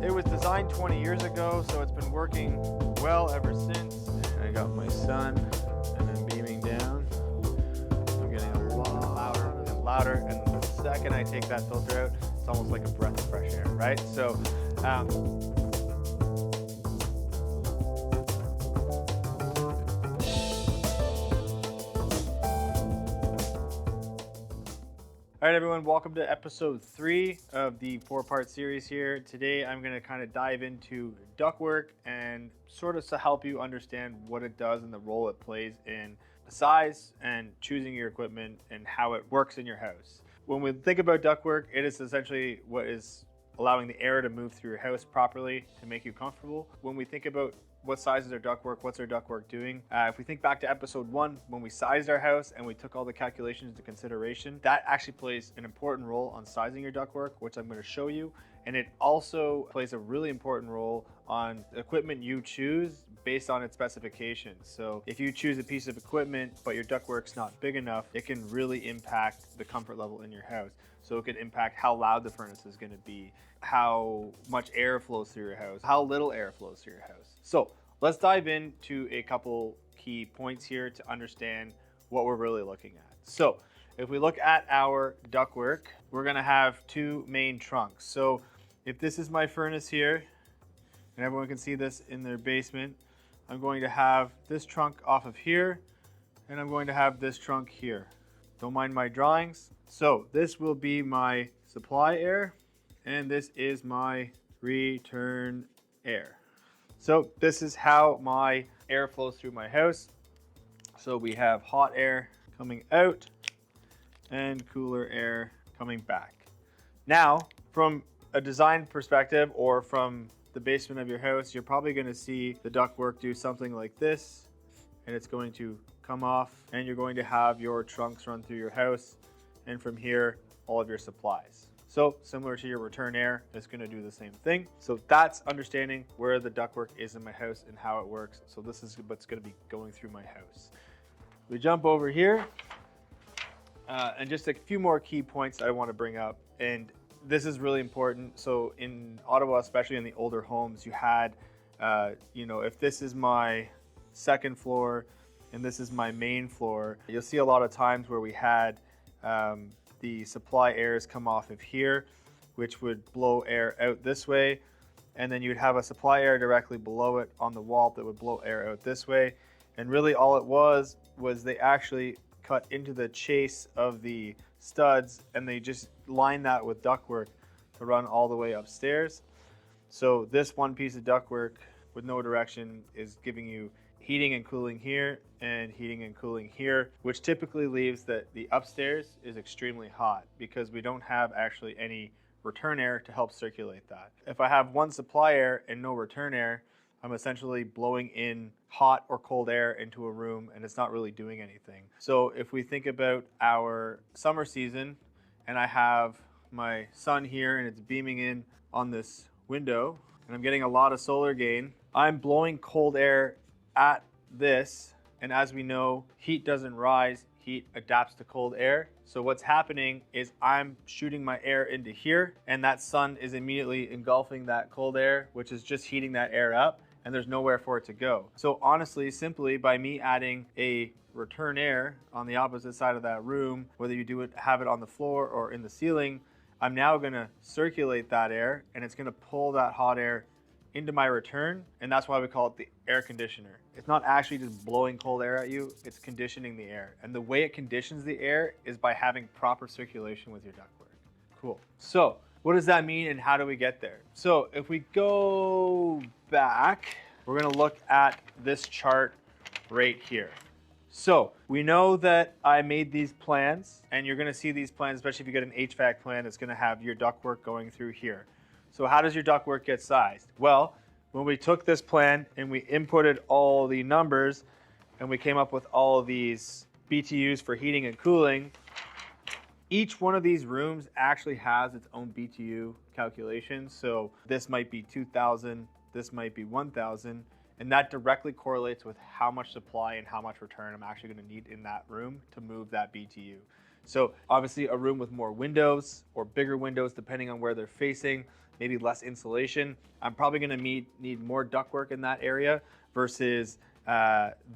It was designed 20 years ago, so it's been working well ever since. And I got my sun, and then beaming down. I'm getting a lot louder and louder, and the second I take that filter out, it's almost like a breath of fresh air, right? So, all right, everyone, welcome to episode 3 of the 4-part series here. Today, I'm going to kind of dive into ductwork and sort of to help you understand what it does and the role it plays in the size and choosing your equipment and how it works in your house. When we think about ductwork, it is essentially what is allowing the air to move through your house properly to make you comfortable. When we think about what size is our ductwork, what's our ductwork doing? If we think back to episode 1, when we sized our house and we took all the calculations into consideration, that actually plays an important role on sizing your ductwork, which I'm going to show you. And it also plays a really important role on the equipment you choose based on its specifications. So if you choose a piece of equipment, but your ductwork's not big enough, it can really impact the comfort level in your house. So it could impact how loud the furnace is going to be, how much air flows through your house, how little air flows through your house. So let's dive into a couple key points here to understand what we're really looking at. So if we look at our ductwork, we're going to have 2 main trunks. So if this is my furnace here, and everyone can see this in their basement, I'm going to have this trunk off of here, and I'm going to have this trunk here. Don't mind my drawings. So this will be my supply air, and this is my return air. So this is how my air flows through my house. So we have hot air coming out and cooler air coming back. Now, from a design perspective or from the basement of your house, you're probably going to see the ductwork do something like this, and it's going to come off, and you're going to have your trunks run through your house, and from here, all of your supplies. So similar to your return air, it's going to do the same thing. So that's understanding where the ductwork is in my house and how it works. So this is what's going to be going through my house. We jump over here, and just a few more key points I want to bring up. And this is really important. So in Ottawa, especially in the older homes, you had, if this is my second floor and this is my main floor, you'll see a lot of times where we had the supply airs come off of here, which would blow air out this way. And then you'd have a supply air directly below it on the wall that would blow air out this way. And really all it was they actually cut into the chase of the studs and they just lined that with ductwork to run all the way upstairs. So this one piece of ductwork with no direction is giving you heating and cooling here and heating and cooling here, which typically leaves that the upstairs is extremely hot because we don't have actually any return air to help circulate that. If I have one supply air and no return air, I'm essentially blowing in hot or cold air into a room and it's not really doing anything. So if we think about our summer season and I have my sun here and it's beaming in on this window and I'm getting a lot of solar gain, I'm blowing cold air at this, and as we know, heat doesn't rise, heat adapts to cold air. So what's happening is I'm shooting my air into here, and that sun is immediately engulfing that cold air, which is just heating that air up, and there's nowhere for it to go. So honestly, simply by me adding a return air on the opposite side of that room, whether you have it on the floor or in the ceiling, I'm now gonna circulate that air, and it's gonna pull that hot air into my return, and that's why we call it the air conditioner. It's not actually just blowing cold air at you, it's conditioning the air. And the way it conditions the air is by having proper circulation with your ductwork. Cool. So what does that mean and how do we get there? So if we go back, we're gonna look at this chart right here. So we know that I made these plans, and you're gonna see these plans, especially if you get an HVAC plan, it's gonna have your ductwork going through here. So how does your ductwork get sized? Well, when we took this plan and we inputted all the numbers and we came up with all these BTUs for heating and cooling, each one of these rooms actually has its own BTU calculation. So this might be 2,000, this might be 1,000, and that directly correlates with how much supply and how much return I'm actually going to need in that room to move that BTU. So obviously a room with more windows or bigger windows, depending on where they're facing, maybe less insulation, I'm probably gonna need more ductwork in that area versus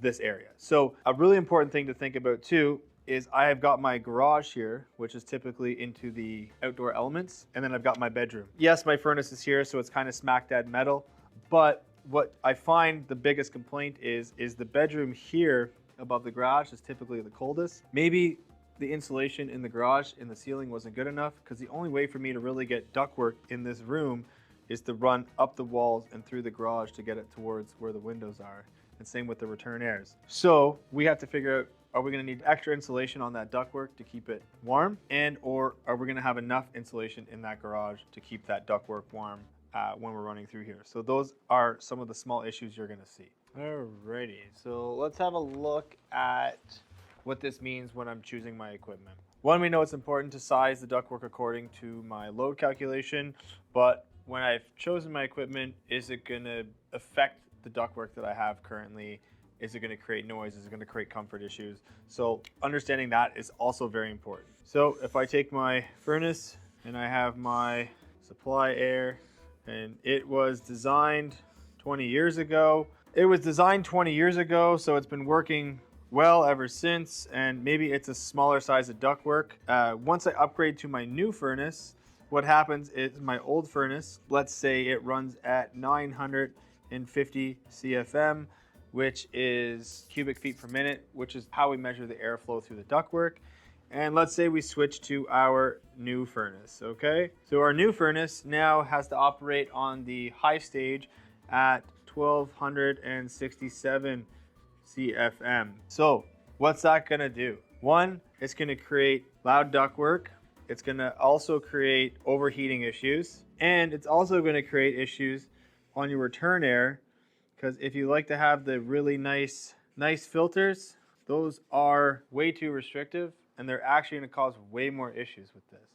this area. So a really important thing to think about too is I have got my garage here, which is typically into the outdoor elements, and then I've got my bedroom. Yes, my furnace is here, so it's kind of smack dab metal, but what I find the biggest complaint is the bedroom here above the garage is typically the coldest. Maybe the insulation in the garage in the ceiling wasn't good enough, because the only way for me to really get ductwork in this room is to run up the walls and through the garage to get it towards where the windows are. And same with the return airs. So we have to figure out, are we going to need extra insulation on that ductwork to keep it warm, and or are we going to have enough insulation in that garage to keep that ductwork warm when we're running through here? So those are some of the small issues you're going to see. Alrighty, so let's have a look at what this means when I'm choosing my equipment. One, we know it's important to size the ductwork according to my load calculation, but when I've chosen my equipment, is it going to affect the ductwork that I have currently? Is it going to create noise? Is it going to create comfort issues? So understanding that is also very important. So if I take my furnace and I have my supply air, and it was designed 20 years ago. It was designed 20 years ago, so it's been working well ever since, and maybe it's a smaller size of ductwork. Once I upgrade to my new furnace, what happens is my old furnace, let's say it runs at 950 CFM, which is cubic feet per minute, which is how we measure the airflow through the ductwork. And let's say we switch to our new furnace, okay? So our new furnace now has to operate on the high stage at 1267 CFM. So what's that gonna do? One, it's gonna create loud ductwork. It's gonna also create overheating issues. And it's also gonna create issues on your return air, because if you like to have the really nice filters, those are way too restrictive, and they're actually going to cause way more issues with this.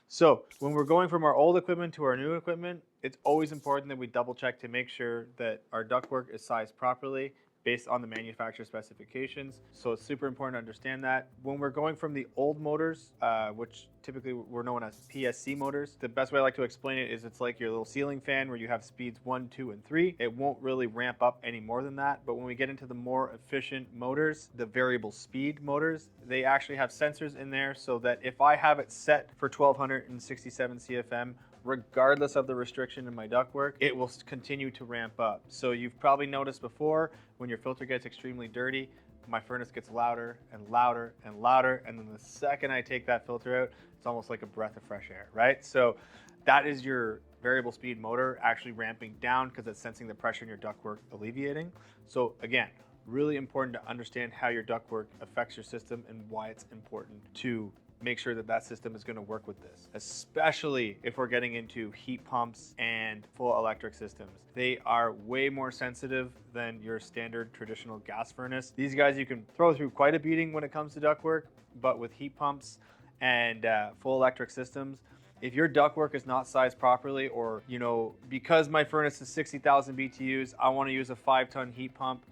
So when we're going from our old equipment to our new equipment, it's always important that we double check to make sure that our ductwork is sized properly based on the manufacturer specifications. So it's super important to understand that. When we're going from the old motors, which typically were known as PSC motors, the best way I like to explain it is it's like your little ceiling fan where you have speeds 1, 2, and 3. It won't really ramp up any more than that. But when we get into the more efficient motors, the variable speed motors, they actually have sensors in there so that if I have it set for 1267 CFM, regardless of the restriction in my ductwork, it will continue to ramp up. So you've probably noticed before, when your filter gets extremely dirty, my furnace gets louder and louder and louder, and then the second I take that filter out, it's almost like a breath of fresh air, right? So that is your variable speed motor actually ramping down because it's sensing the pressure in your ductwork alleviating. So again, really important to understand how your ductwork affects your system and why it's important to make sure that that system is going to work with this, especially if we're getting into heat pumps and full electric systems. They are way more sensitive than your standard traditional gas furnace. These guys you can throw through quite a beating when it comes to ductwork, but with heat pumps and full electric systems, if your ductwork is not sized properly, or because my furnace is 60,000 BTUs, I want to use a 5-ton heat pump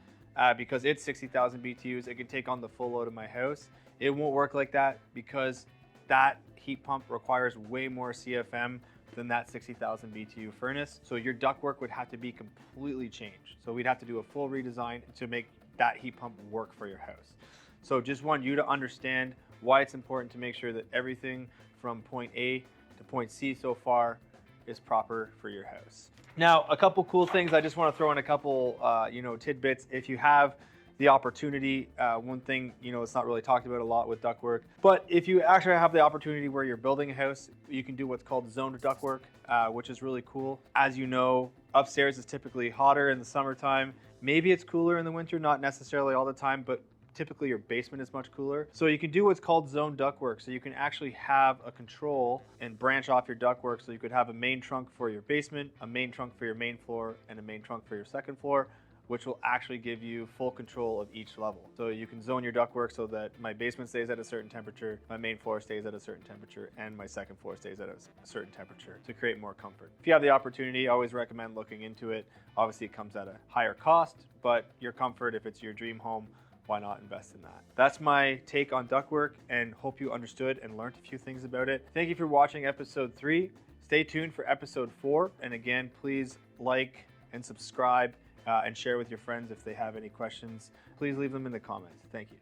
because it's 60,000 BTUs, it can take on the full load of my house. It won't work like that because that heat pump requires way more CFM than that 60,000 BTU furnace. So your ductwork would have to be completely changed. So we'd have to do a full redesign to make that heat pump work for your house. So just want you to understand why it's important to make sure that everything from point A to point C so far is proper for your house. Now, a couple cool things. I just want to throw in a couple, tidbits. If you have the opportunity, one thing, it's not really talked about a lot with ductwork, but if you actually have the opportunity where you're building a house, you can do what's called zoned ductwork, which is really cool. As you know, upstairs is typically hotter in the summertime. Maybe it's cooler in the winter, not necessarily all the time, but typically your basement is much cooler. So you can do what's called zoned ductwork. So you can actually have a control and branch off your ductwork. So you could have a main trunk for your basement, a main trunk for your main floor, and a main trunk for your second floor, which will actually give you full control of each level. So you can zone your ductwork so that my basement stays at a certain temperature, my main floor stays at a certain temperature, and my second floor stays at a certain temperature to create more comfort. If you have the opportunity, I always recommend looking into it. Obviously it comes at a higher cost, but your comfort, if it's your dream home, why not invest in that? That's my take on ductwork, and hope you understood and learned a few things about it. Thank you for watching episode 3. Stay tuned for episode 4. And again, please like and subscribe and share with your friends if they have any questions. Please leave them in the comments. Thank you.